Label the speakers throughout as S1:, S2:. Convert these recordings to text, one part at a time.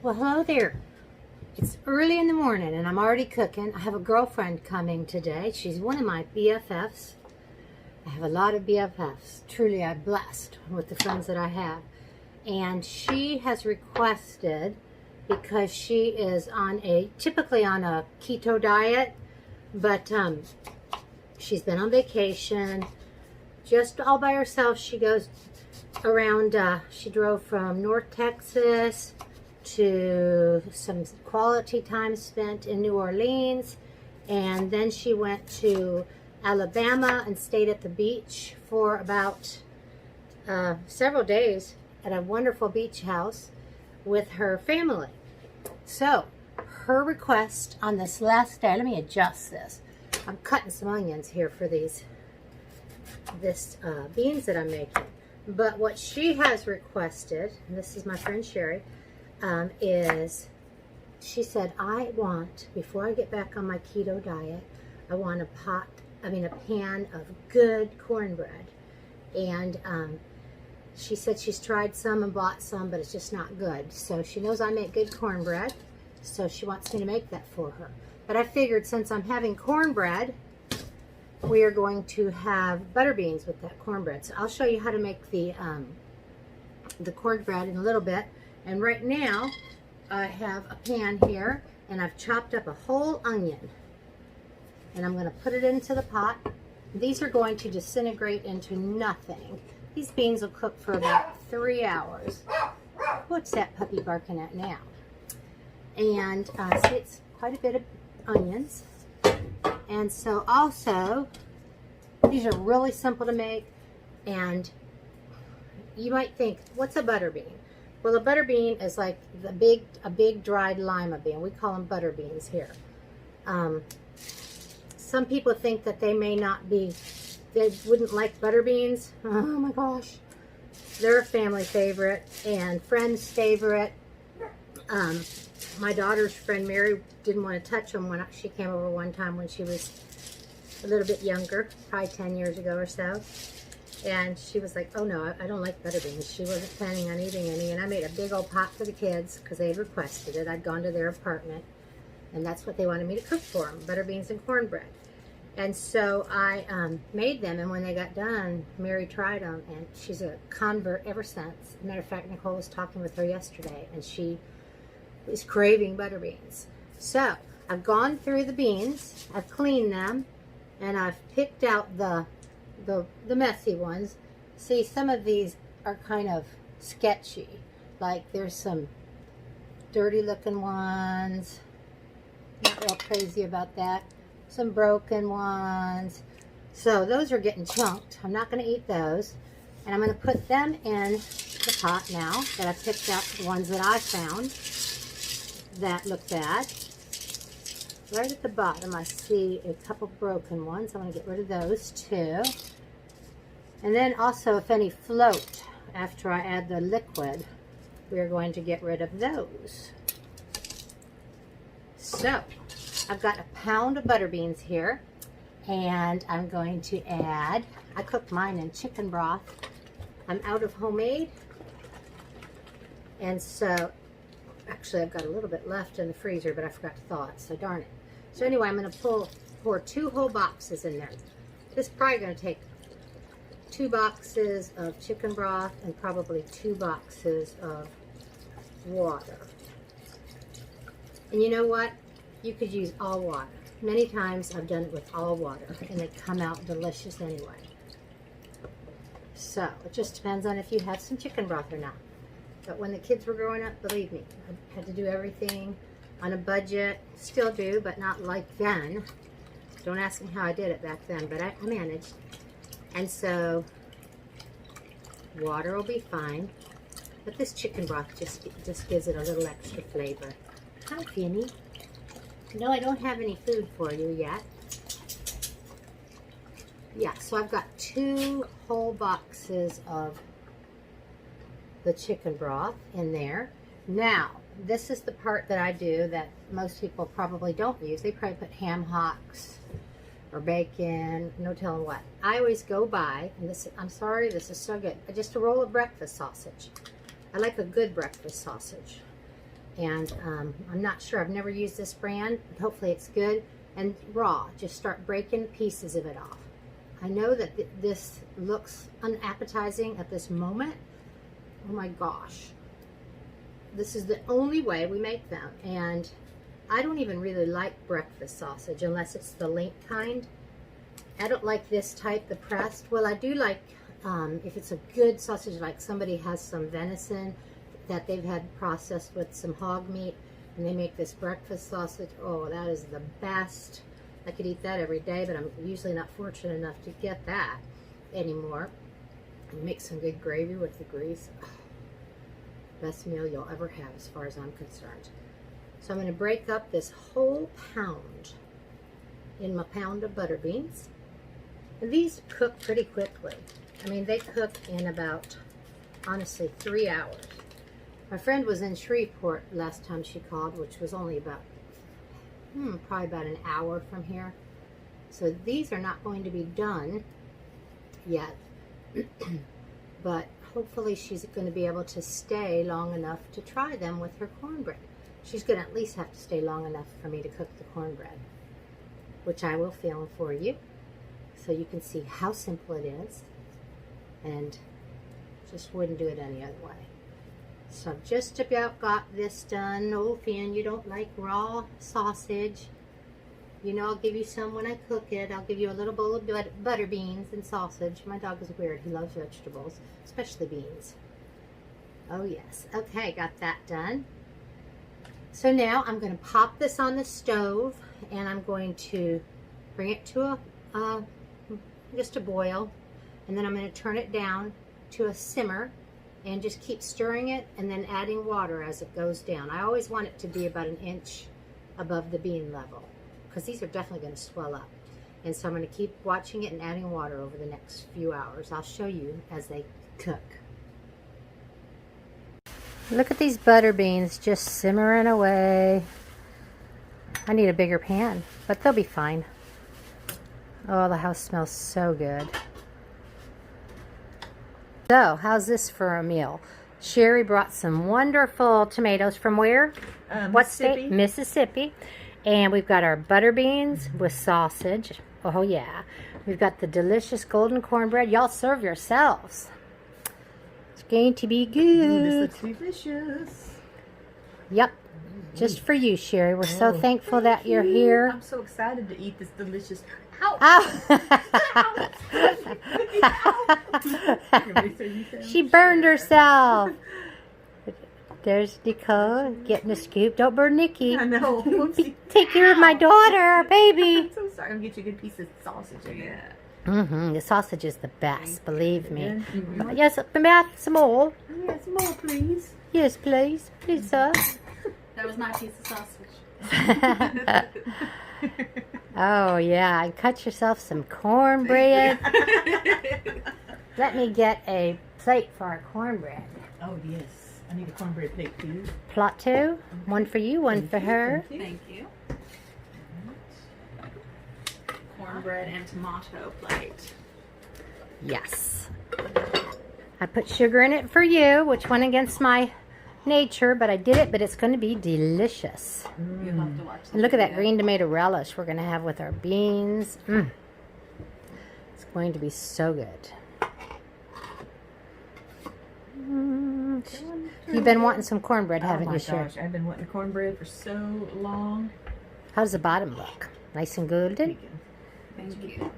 S1: Well, hello there. It's early in the morning and I'm already cooking. I have a girlfriend coming today. She's one of my BFFs. I have a lot of BFFs. Truly, I'm blessed with the friends that I have. And she has requested, because she is typically on a keto diet, but she's been on vacation, just all by herself. She goes around, she drove from North Texas to some quality time spent in New Orleans, and then she went to Alabama and stayed at the beach for about several days at a wonderful beach house with her family. So her request on this last day, let me adjust this. I'm cutting some onions here for this beans that I'm making. But what she has requested, and this is my friend Sherry, is she said, I want, before I get back on my keto diet, I want a pan of good cornbread. And she said she's tried some and bought some, but it's just not good. So she knows I make good cornbread, so she wants me to make that for her. But I figured since I'm having cornbread, we are going to have butter beans with that cornbread. So I'll show you how to make the cornbread in a little bit. And right now, I have a pan here, and I've chopped up a whole onion. And I'm going to put it into the pot. These are going to disintegrate into nothing. These beans will cook for about 3 hours. What's that puppy barking at now? And see, it's quite a bit of onions. And so also, these are really simple to make. And you might think, what's a butter bean? Well, a butter bean is like a big dried lima bean. We call them butter beans here. Some people think that they wouldn't like butter beans. Oh my gosh. They're a family favorite and friend's favorite. My daughter's friend Mary didn't want to touch them when she came over one time when she was a little bit younger, probably 10 years ago or so. And she was like, oh no, I don't like butter beans. She wasn't planning on eating any. And I made a big old pot for the kids because they had requested it. I'd gone to their apartment and that's what they wanted me to cook for them, butter beans and cornbread. And so I made them, and when they got done, Mary tried them, and she's a convert ever since. As a matter of fact, Nicole was talking with her yesterday, and she was craving butter beans. So I've gone through the beans, I've cleaned them, and I've picked out the messy ones. See, some of these are kind of sketchy. Like there's some dirty looking ones. Not real crazy about that. Some broken ones. So those are getting chunked. I'm not going to eat those. And I'm going to put them in the pot now that I picked out the ones that I found that look bad. Right at the bottom I see a couple broken ones. I'm going to get rid of those too. And then also if any float after I add the liquid, we're going to get rid of those. So I've got a pound of butter beans here, and I'm going to add, I cooked mine in chicken broth. I'm out of homemade, and so, actually I've got a little bit left in the freezer, but I forgot to thaw it, so darn it. So anyway, I'm going to pour 2 whole boxes in there. This is probably going to take 2 boxes of chicken broth and probably 2 boxes of water. And you know what? You could use all water. Many times I've done it with all water, and they come out delicious anyway. So it just depends on if you have some chicken broth or not. But when the kids were growing up, believe me, I had to do everything on a budget. Still do, but not like then. Don't ask me how I did it back then, but I managed. And so water will be fine. But this chicken broth just gives it a little extra flavor. Hi, Penny. No, I don't have any food for you yet. Yeah, so I've got 2 whole boxes of the chicken broth in there. Now, this is the part that I do that most people probably don't use. They probably put ham hocks or bacon, no telling what. I always go by, and this, I'm sorry, this is so good, just a roll of breakfast sausage. I like a good breakfast sausage. And I'm not sure. I've never used this brand, but hopefully it's good. And raw, just start breaking pieces of it off. I know that this looks unappetizing at this moment. Oh my gosh. This is the only way we make them. And I don't even really like breakfast sausage unless it's the link kind. I don't like this type, the pressed. Well, I do like, if it's a good sausage, like somebody has some venison that they've had processed with some hog meat, and they make this breakfast sausage. Oh, that is the best. I could eat that every day, but I'm usually not fortunate enough to get that anymore. And make some good gravy with the grease. Oh, best meal you'll ever have as far as I'm concerned. So I'm going to break up this whole pound in my pound of butter beans. And these cook pretty quickly. I mean, they cook in about, honestly, 3 hours. My friend was in Shreveport last time she called, which was only about, probably about an hour from here. So these are not going to be done yet, but hopefully she's going to be able to stay long enough to try them with her cornbread. She's going to at least have to stay long enough for me to cook the cornbread, which I will film for you so you can see how simple it is, and just wouldn't do it any other way. So I've just about got this done. Oh, Finn, you don't like raw sausage. You know, I'll give you some when I cook it. I'll give you a little bowl of butter beans and sausage. My dog is weird. He loves vegetables, especially beans. Oh, yes. Okay, got that done. So now I'm going to pop this on the stove, and I'm going to bring it to just a boil, and then I'm going to turn it down to a simmer and just keep stirring it and then adding water as it goes down. I always want it to be about 1 inch above the bean level, because these are definitely going to swell up. And so I'm going to keep watching it and adding water over the next few hours. I'll show you as they cook. Look at these butter beans just simmering away. I need a bigger pan, but they'll be fine. Oh, the house smells so good. So, how's this for a meal? Sherry brought some wonderful tomatoes from where? What state? Mississippi. And we've got our butter beans with sausage. Oh, yeah. We've got the delicious golden cornbread. Y'all serve yourselves. It's going to be good.
S2: Ooh, this looks delicious.
S1: Yep. Just for you, Sherry. We're so thankful that you're here.
S2: I'm so excited to eat this delicious.
S1: She burned herself. There's Nicole getting a scoop. Don't burn Nikki.
S2: I know.
S1: Take care of my daughter, our baby.
S2: I'm so sorry. I'm going to get you a good piece of sausage in there.
S1: The sausage is the best, believe me. Yes, some more.
S2: Yes, more, please.
S1: Yes, please. Please, sir.
S3: That was my piece of sausage.
S1: Oh, yeah. And cut yourself some cornbread. Let me get a plate for our cornbread.
S2: Oh, yes. I need a cornbread plate, please.
S1: Plot two. One for you, one for her.
S3: Thank you. Cornbread and tomato plate.
S1: Yes. I put sugar in it for you, which went against my nature, but I did it, but it's going to be delicious.
S3: You'll have to watch
S1: And look at that green tomato relish we're going to have with our beans. It's going to be so good. You've been wanting some cornbread, haven't you, Sherry?
S2: Oh my gosh, I've been wanting cornbread for so long.
S1: How does the bottom look? Nice and golden?
S3: Thank you.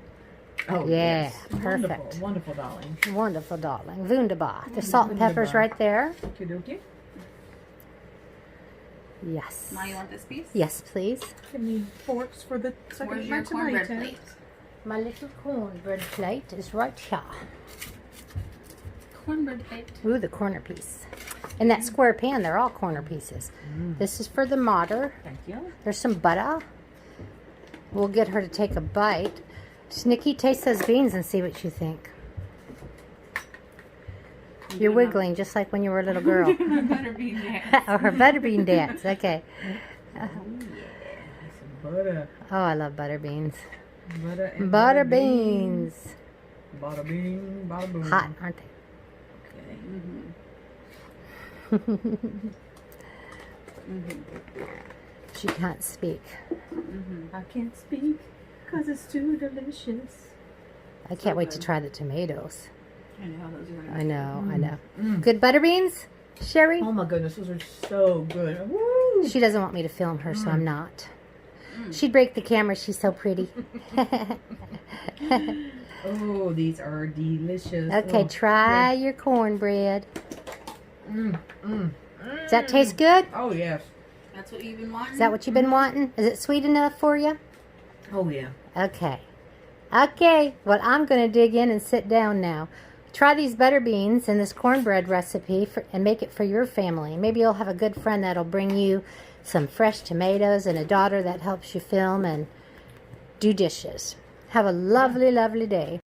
S2: Oh,
S1: Yeah,
S2: yes.
S1: perfect.
S2: Wonderful, wonderful, darling.
S1: Wonderful, darling. Wunderbar. There's salt and peppers right there.
S2: Okay.
S1: Yes.
S3: Now you want this piece?
S1: Yes, please.
S2: Give me forks for the second
S3: Where's your cornbread plate?
S1: My little cornbread plate is right here.
S3: Cornbread plate.
S1: Ooh, the corner piece. In that square pan, they're all corner pieces. This is for the mater.
S2: Thank you.
S1: There's some butter. We'll get her to take a bite. Just, Nikki, taste those beans and see what you think. You're wiggling just like when you were a little girl.
S3: My butterbean dance.
S1: Or her butterbean dance. Okay.
S2: Some butter.
S1: Oh, I love butter beans.
S2: Butter and
S1: Butter beans.
S2: Bada bing, bada boom.
S1: Hot, aren't they?
S2: Okay.
S1: She can't speak.
S2: I can't speak because it's too delicious.
S1: I can't wait to try the tomatoes.
S3: I know those are
S1: I know, I know.
S2: Mm.
S1: Good butter beans, Sherry?
S2: Oh my goodness, those are so good. Woo!
S1: She doesn't want me to film her, so I'm not. She'd break the camera. She's so pretty.
S2: Oh, these are delicious.
S1: Okay,
S2: Oh,
S1: try your cornbread.
S2: Mm, mm,
S1: Does that taste good?
S2: Oh, yes.
S3: That's what you've been wanting?
S1: Is that what you've been wanting? Is it sweet enough for you?
S2: Oh, yeah.
S1: Okay. Okay, well, I'm going to dig in and sit down now. Try these butter beans and this cornbread recipe and make it for your family. Maybe you'll have a good friend that'll bring you some fresh tomatoes and a daughter that helps you film and do dishes. Have a lovely, lovely day.